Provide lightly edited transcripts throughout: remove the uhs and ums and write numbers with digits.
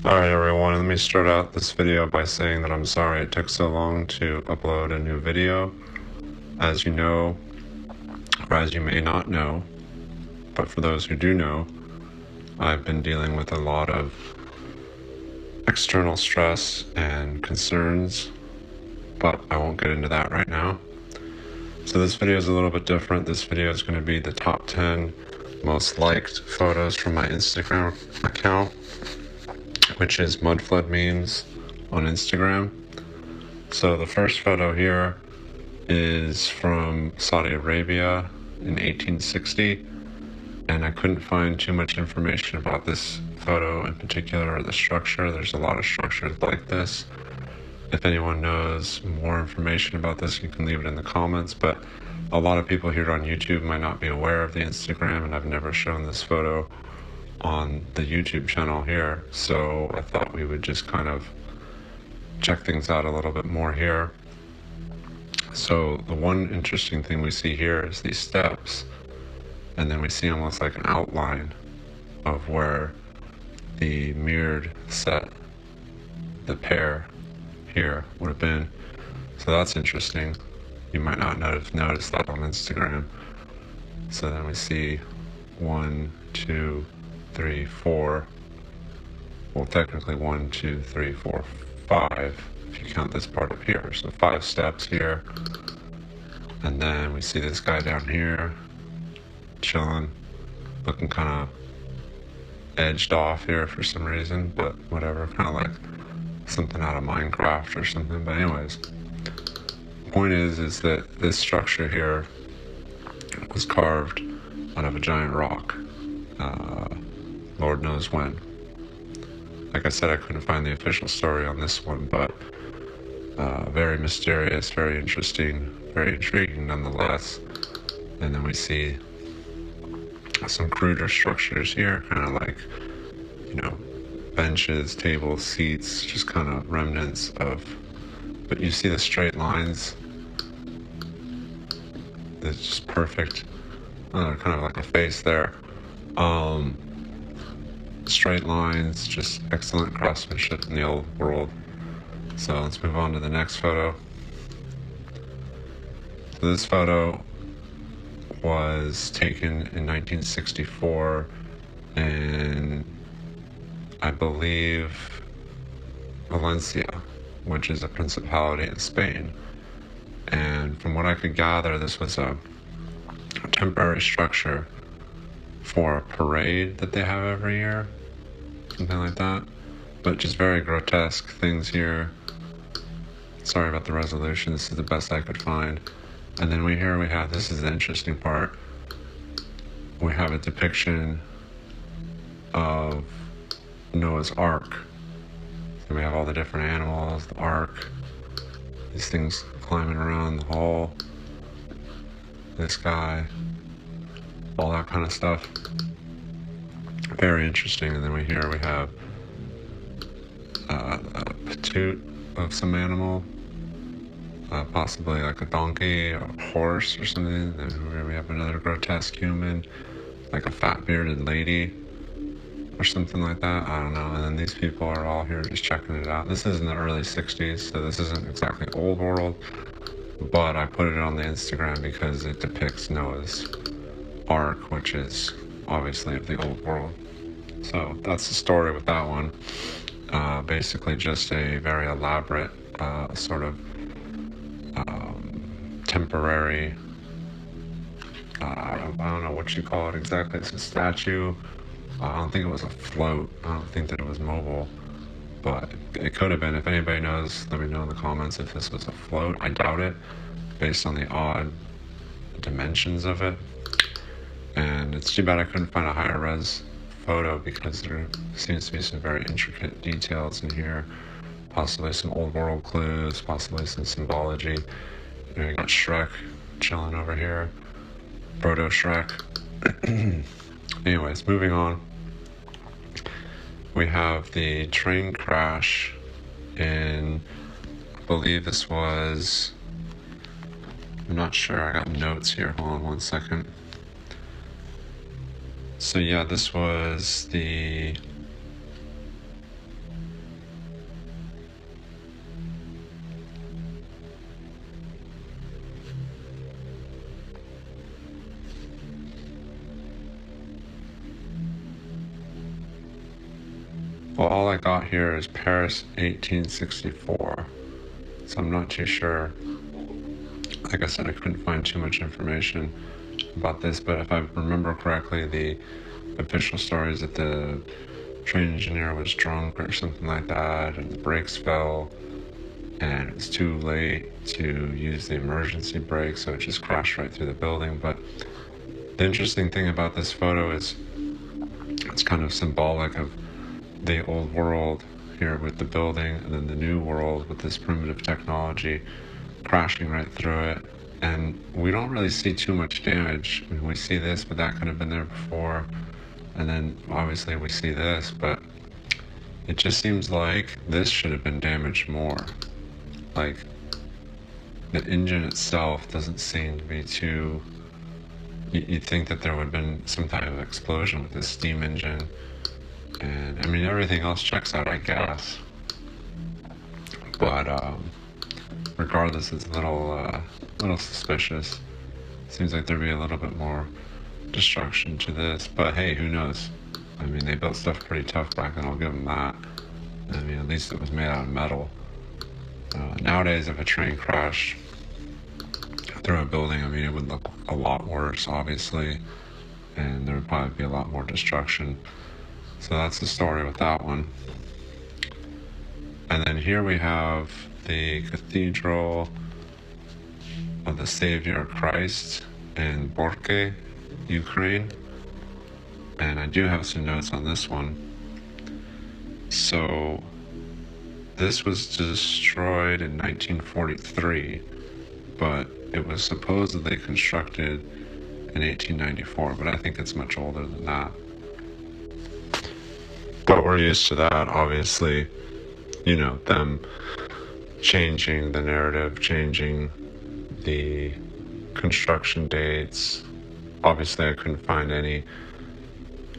Alright everyone, let me start out this video by saying that I'm sorry it took so long to upload a new video. As you know, or as you may not know, but for those who do know, I've been dealing with a lot of external stress and concerns, but I won't get into that right now. So this video is a little bit different. This video is going to be the top 10 most liked photos from my Instagram account, which is Mudflood memes on Instagram. So the first photo here is from Saudi Arabia in 1860, and I couldn't find too much information about this photo in particular or the structure. There's a lot of structures like this. If anyone knows more information about this, you can leave it in the comments, but a lot of people here on YouTube might not be aware of the Instagram, and I've never shown this photo on the YouTube channel here, so I thought we would just kind of check things out a little bit more here. So the one interesting thing we see here is these steps, and then we see almost like an outline of where the mirrored set, the pair here would have been. So that's interesting. You might not have noticed that on Instagram. So then we see 1, 2, 3, 4. Well, technically 1, 2, 3, 4, 5, if you count this part up here. So 5 steps here. And then we see this guy down here, chilling, looking kind of edged off here for some reason, but whatever, kind of like something out of Minecraft or something. But anyways, the point is that this structure here was carved out of a giant rock. Lord knows when. Like I said, I couldn't find the official story on this one, but very mysterious, very interesting, very intriguing nonetheless. And then we see some cruder structures here, kind of like, you know, benches, tables, seats, just kind of remnants of, but you see the straight lines. It's just perfect. Kind of like a face there. Straight lines, just excellent craftsmanship in the old world. So let's move on to the next photo. So this photo was taken in 1964 in, I believe, Valencia, which is a principality in Spain. And from what I could gather, this was a temporary structure for a parade that they have every year, something like that. But just very grotesque things here. Sorry about the resolution, this is the best I could find. And then we have, this is the interesting part, we have a depiction of Noah's Ark. So we have all the different animals, the Ark, these things climbing around the hall, this guy, all that kind of stuff. Very interesting. And then we have a patoot of some animal, possibly like a donkey or a horse or something. Then here we have another grotesque human, like a fat bearded lady or something like that. I don't know. And then these people are all here just checking it out. This is in the early 60s, so this isn't exactly old world, but I put it on the Instagram because it depicts Noah's Ark, which is obviously of the old world. So that's the story with that one. Basically just a very elaborate sort of temporary, I don't know what you call it exactly. It's a statue. I don't think it was a float. I don't think that it was mobile, but it could have been. If anybody knows, let me know in the comments if this was a float. I doubt it, based on the odd dimensions of it. And it's too bad I couldn't find a higher res photo, because there seems to be some very intricate details in here, possibly some old world clues, possibly some symbology. You know, you got Shrek chilling over here, Proto Shrek. Anyways, moving on. We have the train crash in, I believe this was, I'm not sure, I got notes here, hold on one second. So yeah, this was the got here is Paris 1864. So I'm not too sure. Like I said, I couldn't find too much information about this, but if I remember correctly, the official story is that the train engineer was drunk or something like that, and the brakes fell, and it was too late to use the emergency brake, so it just crashed right through the building. But the interesting thing about this photo is it's kind of symbolic of the old world here with the building, and then the new world with this primitive technology crashing right through it. And we don't really see too much damage. I mean, we see this, but that could have been there before. And then obviously we see this, but it just seems like this should have been damaged more. Like, the engine itself doesn't seem to be too... You'd think that there would have been some type of explosion with this steam engine. And I mean, everything else checks out, I guess. But regardless, it's a little suspicious. Seems like there'd be a little bit more destruction to this, but hey, who knows? I mean, they built stuff pretty tough back then, I'll give them that. I mean, at least it was made out of metal. Nowadays, if a train crashed through a building, I mean, it would look a lot worse, obviously, and there would probably be a lot more destruction. So that's the story with that one. And then here we have the Cathedral of the Savior Christ in Borke, Ukraine. And I do have some notes on this one. So this was destroyed in 1943, but it was supposedly constructed in 1894, but I think it's much older than that. But we're used to that, obviously, you know, them changing the narrative, changing the construction dates. Obviously, I couldn't find any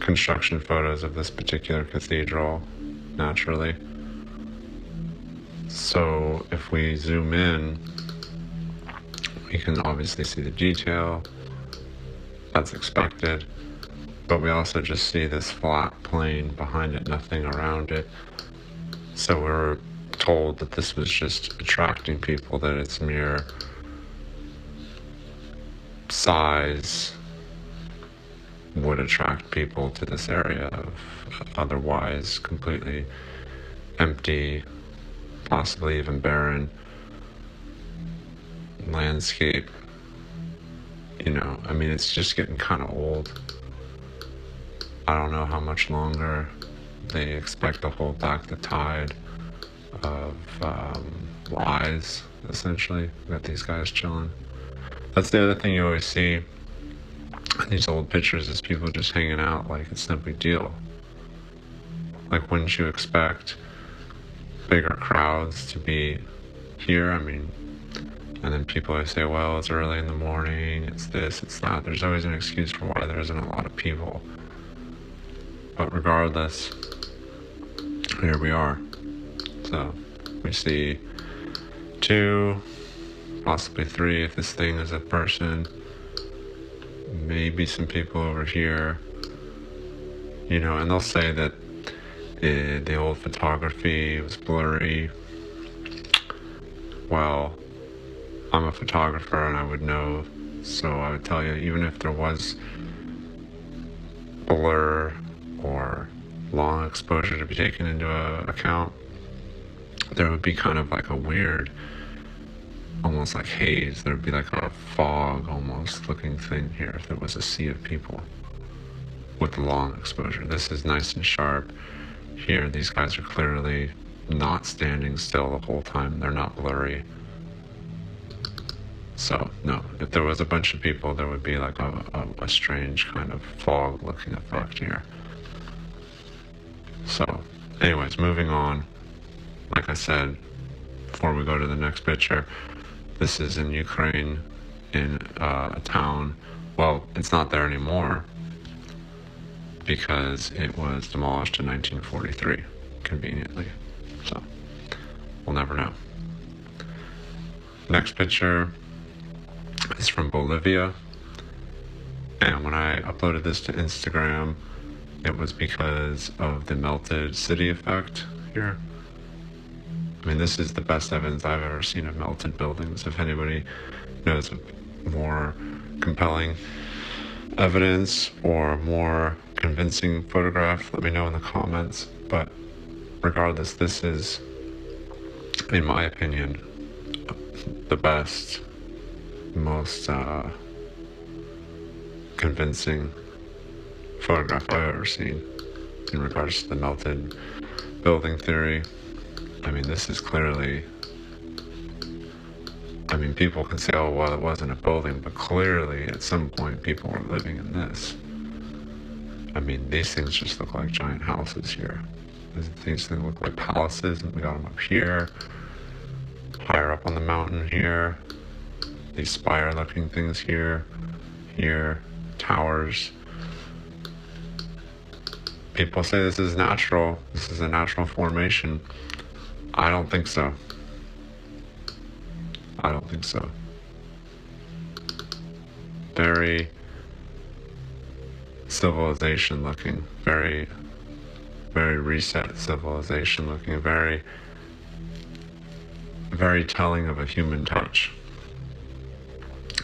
construction photos of this particular cathedral, naturally. So if we zoom in, we can obviously see the detail. That's expected. But we also just see this flat plain behind it, nothing around it. So we're told that this was just attracting people, that its mere size would attract people to this area of otherwise completely empty, possibly even barren landscape. You know, I mean, it's just getting kind of old. I don't know how much longer they expect to hold back the tide of lies, essentially. We got these guys chilling. That's the other thing you always see in these old pictures, is people just hanging out like it's no big deal. Like, wouldn't you expect bigger crowds to be here? I mean, and then people always say, well, it's early in the morning, it's this, it's that. There's always an excuse for why there isn't a lot of people. But regardless, here we are. So we see 2, possibly 3 if this thing is a person. Maybe some people over here. You know, and they'll say that the old photography was blurry. Well, I'm a photographer and I would know, so I would tell you, even if there was blur or long exposure to be taken into account, there would be kind of like a weird, almost like haze. There would be like a fog almost looking thing here if there was a sea of people with the long exposure. This is nice and sharp. Here, these guys are clearly not standing still the whole time. They're not blurry. So, no, if there was a bunch of people, there would be like a strange kind of fog-looking effect here. So, anyways, moving on. Like I said, before we go to the next picture, this is in Ukraine, in a town. Well, it's not there anymore because it was demolished in 1943, conveniently. So, we'll never know. Next picture is from Bolivia, and when I uploaded this to Instagram, it was because of the melted city effect. here. I mean, this is the best evidence I've ever seen of melted buildings. If anybody knows of more compelling evidence or more convincing photograph, let me know in the comments. But regardless, this is, in my opinion, the best, most convincing photograph I've ever seen in regards to the melted building theory. I mean, this is clearly, I mean, people can say, oh, well, it wasn't a building, but clearly at some point people were living in this. I mean, these things just look like giant houses here. These things look like palaces, and we got them up here, higher up on the mountain here. These spire-looking things here, towers. People say this is natural. This is a natural formation. I don't think so. I don't think so. Very civilization looking, very reset civilization looking, very telling of a human touch,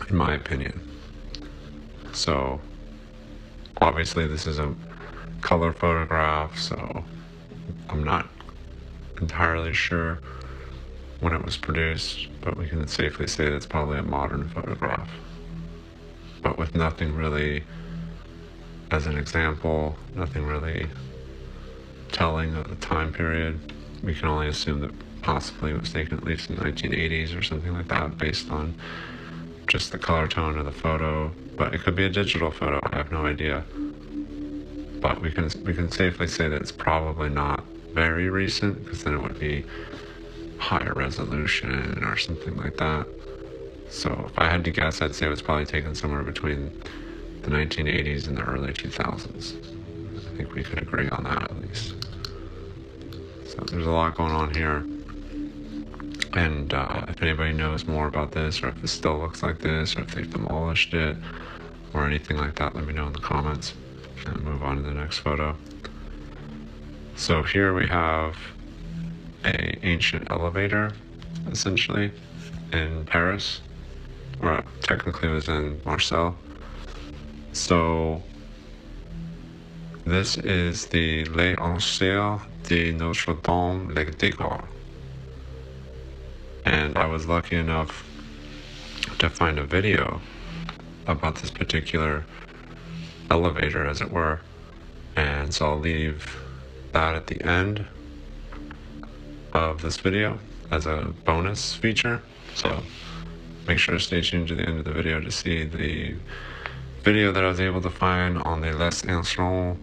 in my opinion. So obviously this is a color photograph, so I'm not entirely sure when it was produced, but we can safely say that's probably a modern photograph, but with nothing really as an example, nothing really telling of the time period. We can only assume that possibly it was taken at least in the 1980s or something like that, based on just the color tone of the photo. But it could be a digital photo, I have no idea. But we can safely say that it's probably not very recent, because then it would be higher resolution or something like that. So if I had to guess, I'd say it was probably taken somewhere between the 1980s and the early 2000s. I think we could agree on that at least. So there's a lot going on here. And if anybody knows more about this, or if it still looks like this, or if they've demolished it, or anything like that, let me know in the comments. And move on to the next photo. So here we have an ancient elevator, essentially, in Paris, or technically it was in Marseille. So this is the Les Anciens de Notre Dame le Décor. And I was lucky enough to find a video about this particular elevator, as it were, and so I'll leave that at the end of this video as a bonus feature. So make sure to stay tuned to the end of the video to see the video that I was able to find on the Les Anciens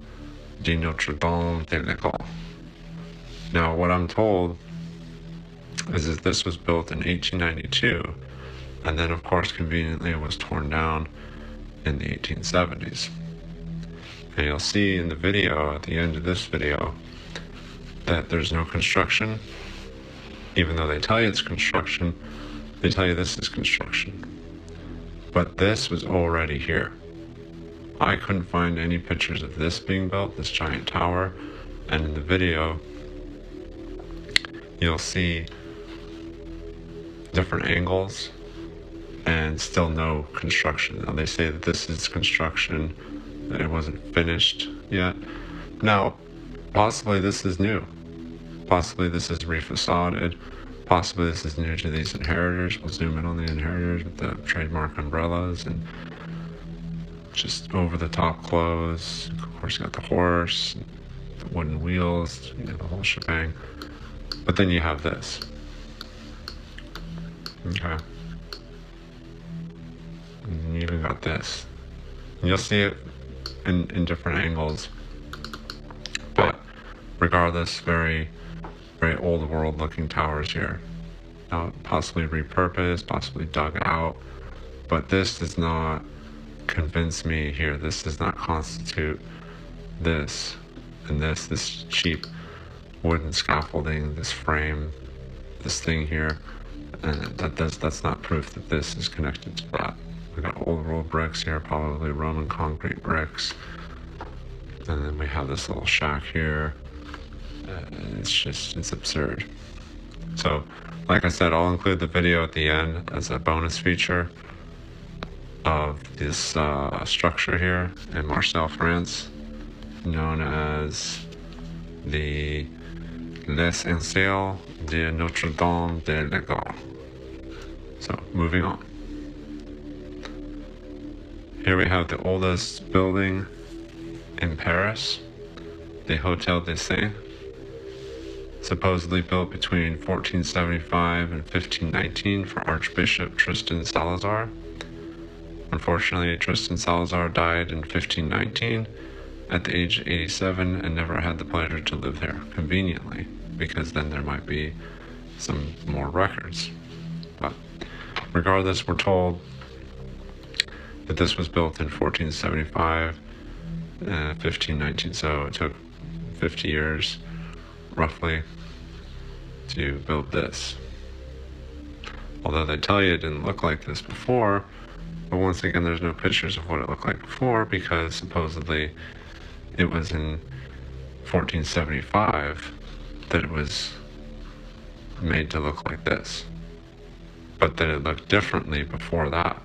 de Notre Dame de l'École. Now, what I'm told is that this was built in 1892, and then of course conveniently it was torn down in the 1870s. And you'll see in the video, at the end of this video, that there's no construction. Even though they tell you it's construction, they tell you this is construction. But this was already here. I couldn't find any pictures of this being built, this giant tower. And in the video, you'll see different angles and still no construction. Now they say that this is construction, that it wasn't finished yet. Now, possibly this is new. Possibly this is refacaded. Possibly this is new to these inheritors. We'll zoom in on the inheritors with the trademark umbrellas and just over-the-top clothes. Of course, you got the horse, the wooden wheels, you know, the whole shebang. But then you have this. Okay. And you even got this. And you'll see it in different angles. But regardless, very old world looking towers here. Now, possibly repurposed, possibly dug out. But this does not convince me here. This does not constitute this and this cheap wooden scaffolding, this frame, this thing here. And that's not proof that this is connected to that. We got old world bricks here, probably Roman concrete bricks. And then we have this little shack here. It's absurd. So, like I said, I'll include the video at the end as a bonus feature of this structure here in Marseille, France, known as the Les Anciens de Notre-Dame de la Garde. So, moving on. Here we have the oldest building in Paris, the Hotel des Saints, supposedly built between 1475 and 1519 for Archbishop Tristan Salazar. Unfortunately, Tristan Salazar died in 1519 at the age of 87 and never had the pleasure to live there, conveniently, because then there might be some more records. But regardless, we're told that this was built in 1475 and 1519, so it took 50 years roughly to build this. Although they tell you it didn't look like this before, but once again there's no pictures of what it looked like before, because supposedly it was in 1475 that it was made to look like this, but that it looked differently before that.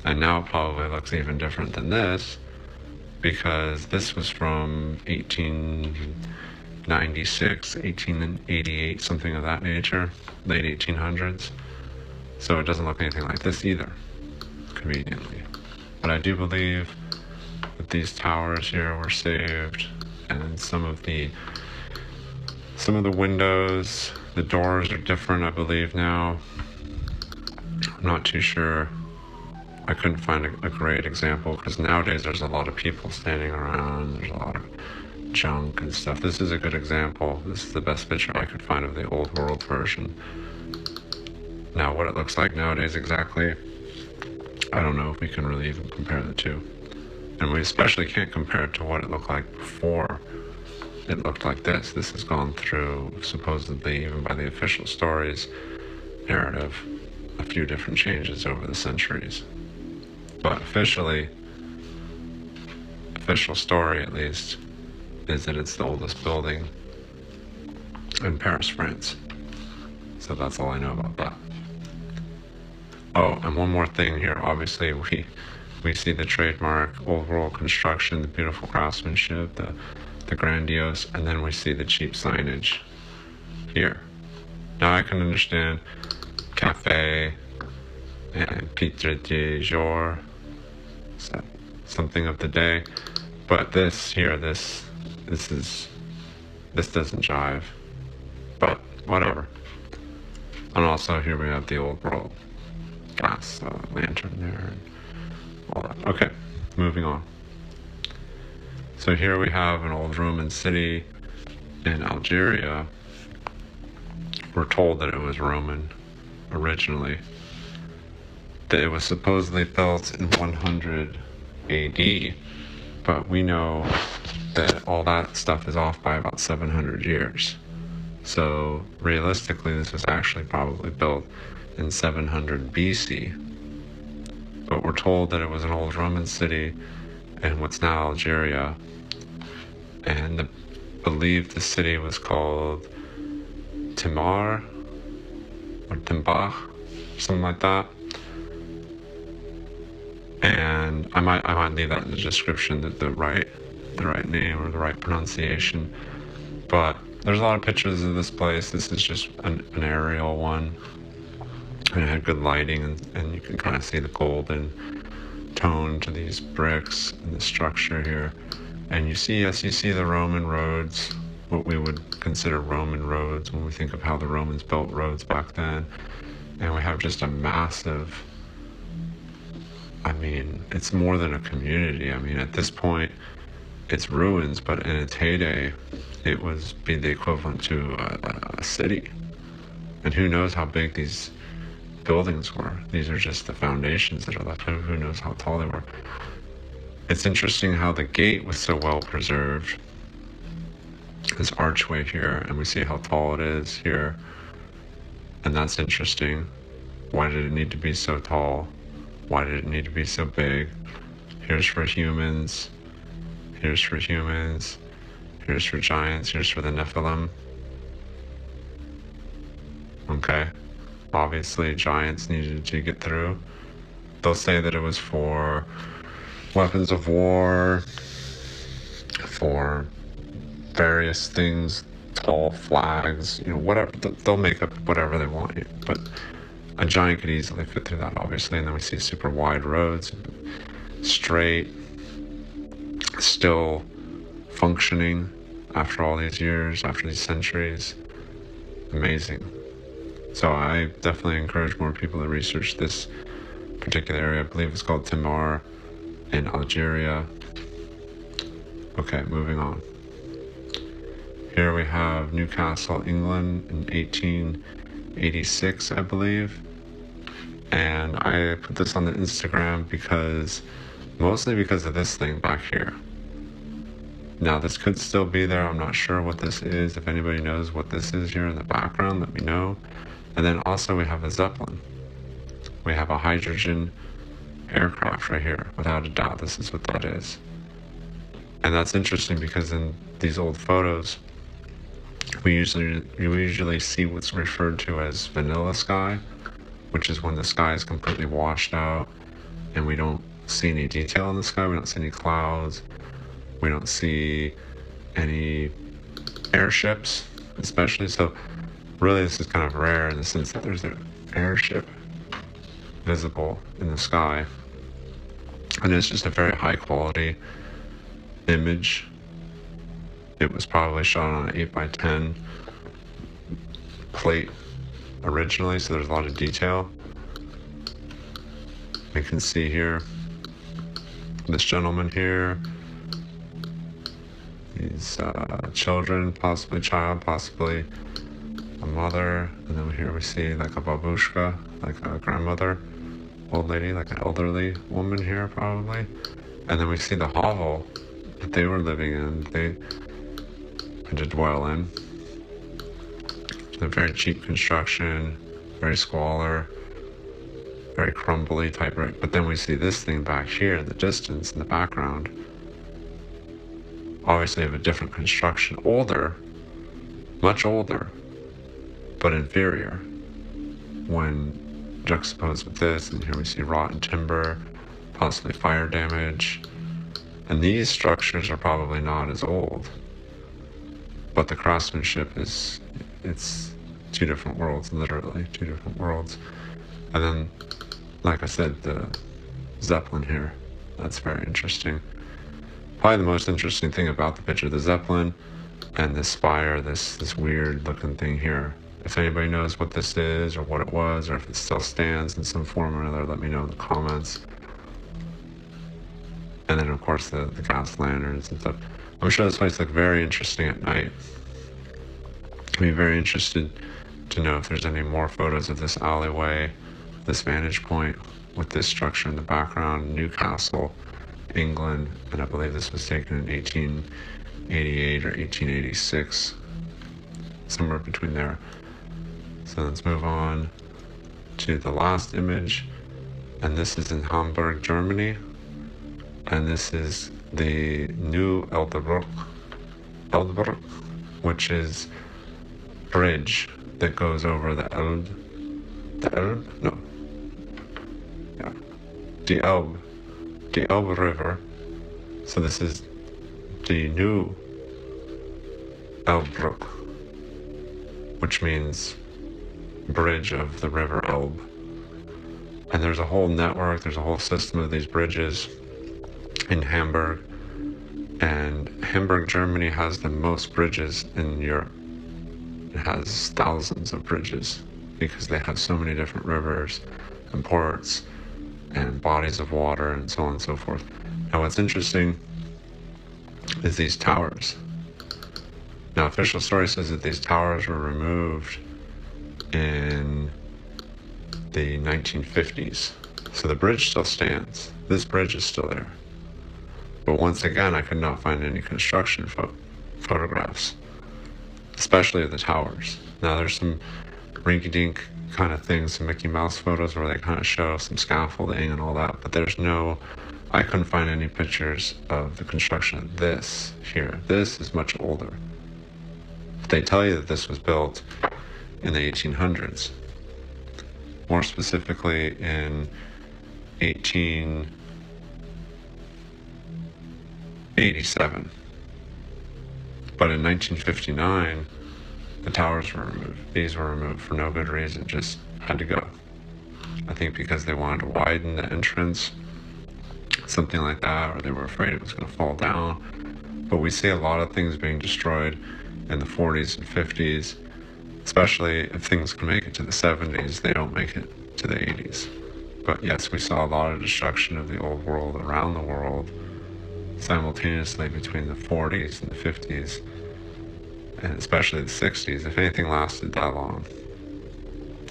And now it probably looks even different than this, because this was from 1896, 1888, something of that nature, late 1800s. So it doesn't look anything like this either, conveniently. But I do believe that these towers here were saved, and some of the windows, the doors are different, I believe now. I'm not too sure. I couldn't find a great example, because nowadays there's a lot of people standing around, there's a lot of junk and stuff. This is a good example. This is the best picture I could find of the old world version. Now, what it looks like nowadays exactly, I don't know if we can really even compare the two. And we especially can't compare it to what it looked like before it looked like this. This has gone through, supposedly, even by the official stories, narrative, a few different changes over the centuries. But official story at least, is that it's the oldest building in Paris, France. So that's all I know about that. Oh, and one more thing here. Obviously, we see the trademark old world construction, the beautiful craftsmanship, the grandiose, and then we see the cheap signage here. Now I can understand cafe and pitre du jour, something of the day, but this here, this doesn't jive, but whatever. And also here we have the old world gas lantern there and all that. Okay, moving on. So here we have an old Roman city in Algeria. We're told that it was Roman originally, that it was supposedly built in 100 AD, but we know that all that stuff is off by about 700 years. So realistically, this was actually probably built in 700 BC. But we're told that it was an old Roman city in what's now Algeria, and believed the city was called Timar or Timbach, something like that. And I might leave that in the description, that the right name or the right pronunciation. But there's a lot of pictures of this place. This is just an aerial one, and it had good lighting, and you can kind of see the golden tone to these bricks and the structure here. And you see the Roman roads, what we would consider Roman roads when we think of how the Romans built roads back then. And we have just a massive, I mean, it's more than a community. I mean, at this point, it's ruins, but in its heyday, it was be the equivalent to a city. And who knows how big these buildings were. These are just the foundations that are left. Who knows how tall they were. It's interesting how the gate was so well preserved. This archway here, and we see how tall it is here. And that's interesting. Why did it need to be so tall? Why did it need to be so big? Here's for humans. Here's for humans. Here's for giants, here's for the Nephilim. Okay, obviously giants needed to get through. They'll say that it was for weapons of war, for various things, tall flags, whatever. They'll make up whatever they want. But a giant could easily fit through that, obviously. And then we see super wide roads, straight, still functioning after all these years, after these centuries. Amazing. So I definitely encourage more people to research this particular area. I believe it's called Timor in Algeria. Okay, moving on. Here we have Newcastle, England in 1886, I believe. And I put this on the Instagram mostly because of this thing back here. Now, this could still be there. I'm not sure what this is. If anybody knows what this is here in the background, let me know. And then also we have a Zeppelin. We have a hydrogen aircraft right here. Without a doubt, this is what that is. And that's interesting because in these old photos, we usually see what's referred to as vanilla sky, which is when the sky is completely washed out and we don't see any detail in the sky. We don't see any clouds. We don't see any airships, especially. So really this is kind of rare in the sense that there's an airship visible in the sky. And it's just a very high quality image. It was probably shot on an 8x10 plate originally, so there's a lot of detail. You can see here, this gentleman here, these children, possibly child, possibly a mother, and then here we see like a babushka, like a grandmother, old lady, like an elderly woman here probably. And then we see the hovel that they were living in, they had to dwell in. A very cheap construction, very squalor, very crumbly type, right? But then we see this thing back here in the distance, in the background, obviously of a different construction, older, much older, but inferior when juxtaposed with this. And here we see rotten timber, possibly fire damage. And these structures are probably not as old, but the craftsmanship it's two different worlds, literally two different worlds. And then, like I said, the Zeppelin here, that's very interesting. Probably the most interesting thing about the picture, the Zeppelin and this spire, this weird looking thing here. If anybody knows what this is or what it was, or if it still stands in some form or another, let me know in the comments. And then of course the gas lanterns and stuff. I'm sure this place looked very interesting at night. I'd be very interested to know if there's any more photos of this alleyway, this vantage point with this structure in the background, Newcastle, England, and I believe this was taken in 1888 or 1886, somewhere between there. So let's move on to the last image, and this is in Hamburg, Germany, and this is the New Elderbruck, which is bridge that goes over the Elbe, the Elbe River. So this is the New Elderbruck, which means bridge of the river Elbe. And there's a whole network, there's a whole system of these bridges in Hamburg. And Hamburg, Germany has the most bridges in Europe. It has thousands of bridges because they have so many different rivers and ports and bodies of water and so on and so forth. Now what's interesting is these towers. Now official story says that these towers were removed in the 1950s. So the bridge still stands. This bridge is still there. But once again, I could not find any construction photographs, especially of the towers. Now there's some rinky-dink kind of things, some Mickey Mouse photos where they kind of show some scaffolding and all that, but there's no I couldn't find any pictures of the construction of this here. This is much older. They tell you that this was built in the 1800s. More specifically in 1887. But in 1959, the towers were removed. These were removed for no good reason, just had to go. I think because they wanted to widen the entrance, something like that, or they were afraid it was going to fall down. But we see a lot of things being destroyed in the 40s and 50s, especially if things can make it to the 70s, they don't make it to the 80s. But yes, we saw a lot of destruction of the old world around the world simultaneously between the 40s and the 50s, and especially the 60s. If anything lasted that long,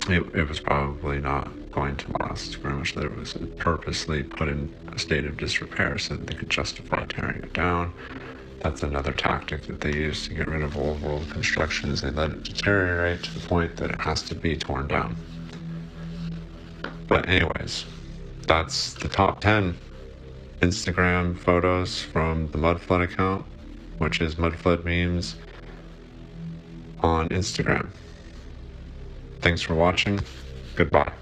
it was probably not going to last very much. That it was purposely put in a state of disrepair so that they could justify tearing it down. That's another tactic that they use to get rid of old world construction, is they let it deteriorate to the point that it has to be torn down. But anyways, that's the top 10 Instagram photos from the Mudflood account, which is Mudflood Memes on Instagram. Thanks for watching. Goodbye.